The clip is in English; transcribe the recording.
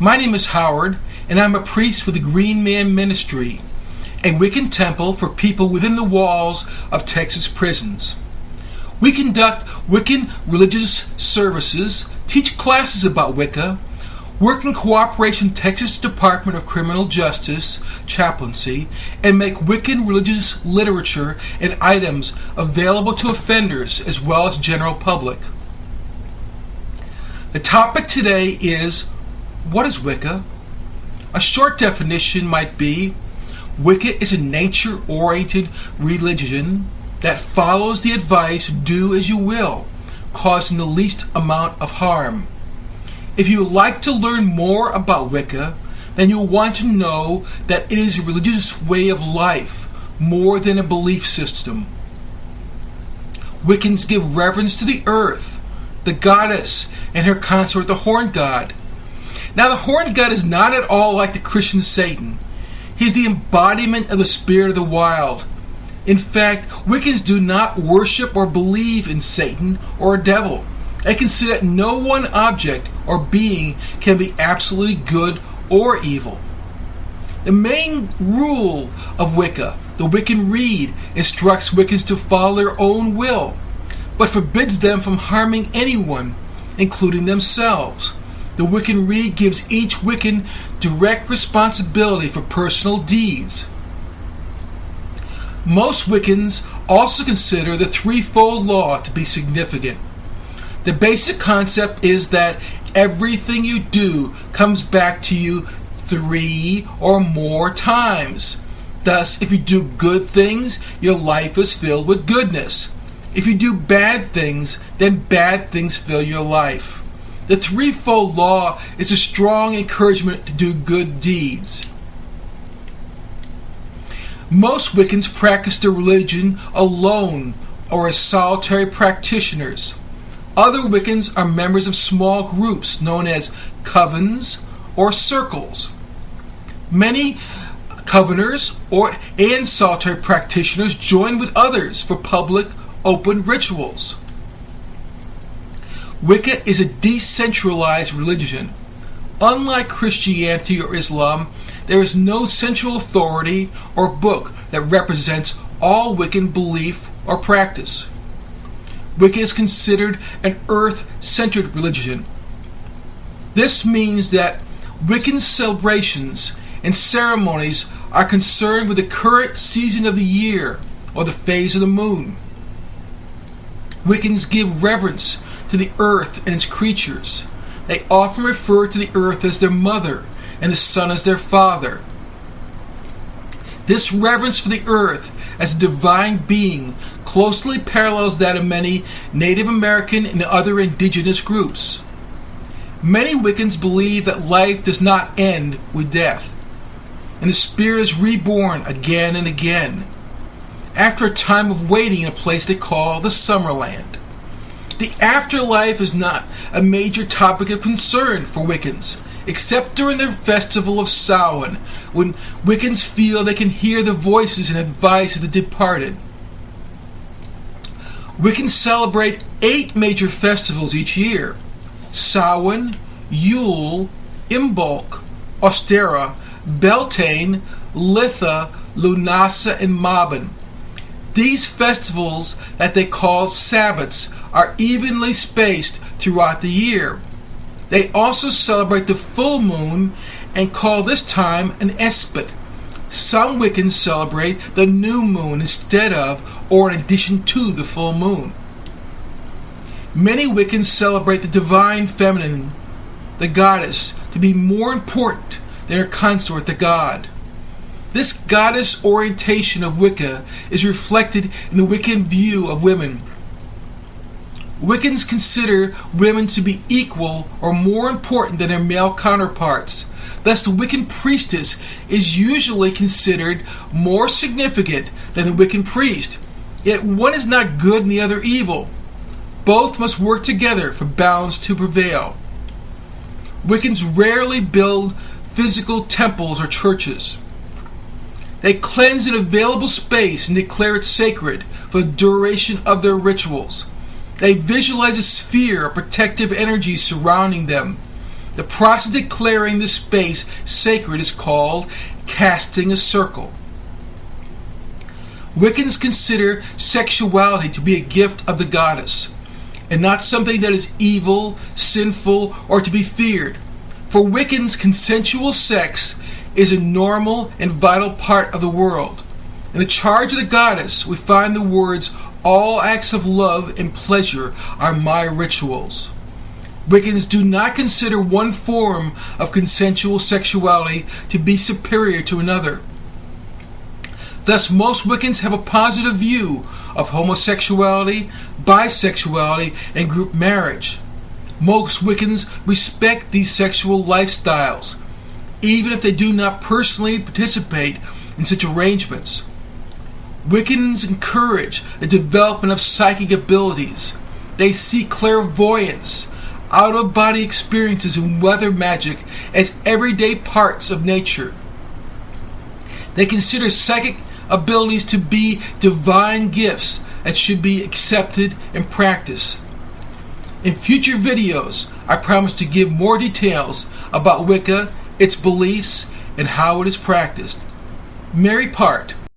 My name is Howard, and I'm a priest with the Greenman Ministry, a Wiccan temple for people within the walls of Texas prisons. We conduct Wiccan religious services, teach classes about Wicca, work in cooperation with Texas Department of Criminal Justice, chaplaincy, and make Wiccan religious literature and items available to offenders as well as general public. The topic today is, what is Wicca? A short definition might be, Wicca is a nature-oriented religion that follows the advice, do as you will, causing the least amount of harm. If you would like to learn more about Wicca, then you'll want to know that it is a religious way of life, more than a belief system. Wiccans give reverence to the earth, the goddess, and her consort, the horned god. Now, the horned god is not at all like the Christian Satan. He is the embodiment of the spirit of the wild. In fact, Wiccans do not worship or believe in Satan or a devil. They consider that no one object or being can be absolutely good or evil. The main rule of Wicca, the Wiccan Rede, instructs Wiccans to follow their own will, but forbids them from harming anyone, including themselves. The Wiccan Rede gives each Wiccan direct responsibility for personal deeds. Most Wiccans also consider the threefold law to be significant. The basic concept is that everything you do comes back to you 3 or more times. Thus, if you do good things, your life is filled with goodness. If you do bad things, then bad things fill your life. The threefold law is a strong encouragement to do good deeds. Most Wiccans practice their religion alone or as solitary practitioners. Other Wiccans are members of small groups known as covens or circles. Many coveners and solitary practitioners join with others for public, open rituals. Wicca is a decentralized religion. Unlike Christianity or Islam, there is no central authority or book that represents all Wiccan belief or practice. Wicca is considered an earth-centered religion. This means that Wiccan celebrations and ceremonies are concerned with the current season of the year or the phase of the moon. Wiccans give reverence to the earth and its creatures. They often refer to the earth as their mother and the sun as their father. This reverence for the earth as a divine being closely parallels that of many Native American and other indigenous groups. Many Wiccans believe that life does not end with death, and the spirit is reborn again and again, after a time of waiting in a place they call the Summerland. The afterlife is not a major topic of concern for Wiccans, except during the festival of Samhain, when Wiccans feel they can hear the voices and advice of the departed. Wiccans celebrate 8 major festivals each year: Samhain, Yule, Imbolc, Ostera, Beltane, Litha, Lunasa, and Mabon. These festivals that they call Sabbats are evenly spaced throughout the year. They also celebrate the full moon and call this time an espit. Some Wiccans celebrate the new moon instead of or in addition to the full moon. Many Wiccans celebrate the divine feminine, the goddess, to be more important than her consort, the god. This goddess orientation of Wicca is reflected in the Wiccan view of women. Wiccans consider women to be equal or more important than their male counterparts. Thus, the Wiccan priestess is usually considered more significant than the Wiccan priest. Yet one is not good and the other evil. Both must work together for balance to prevail. Wiccans rarely build physical temples or churches. They cleanse an available space and declare it sacred for the duration of their rituals. They visualize a sphere of protective energy surrounding them. The process of declaring this space sacred is called casting a circle. Wiccans consider sexuality to be a gift of the goddess, and not something that is evil, sinful, or to be feared. For Wiccans, consensual sex is a normal and vital part of the world. In the charge of the goddess, we find the words, "All acts of love and pleasure are my rituals." Wiccans do not consider one form of consensual sexuality to be superior to another. Thus, most Wiccans have a positive view of homosexuality, bisexuality, and group marriage. Most Wiccans respect these sexual lifestyles, even if they do not personally participate in such arrangements. Wiccans encourage the development of psychic abilities. They see clairvoyance, out-of-body experiences, and weather magic as everyday parts of nature. They consider psychic abilities to be divine gifts that should be accepted and practiced. In future videos, I promise to give more details about Wicca, its beliefs, and how it is practiced. Merry part.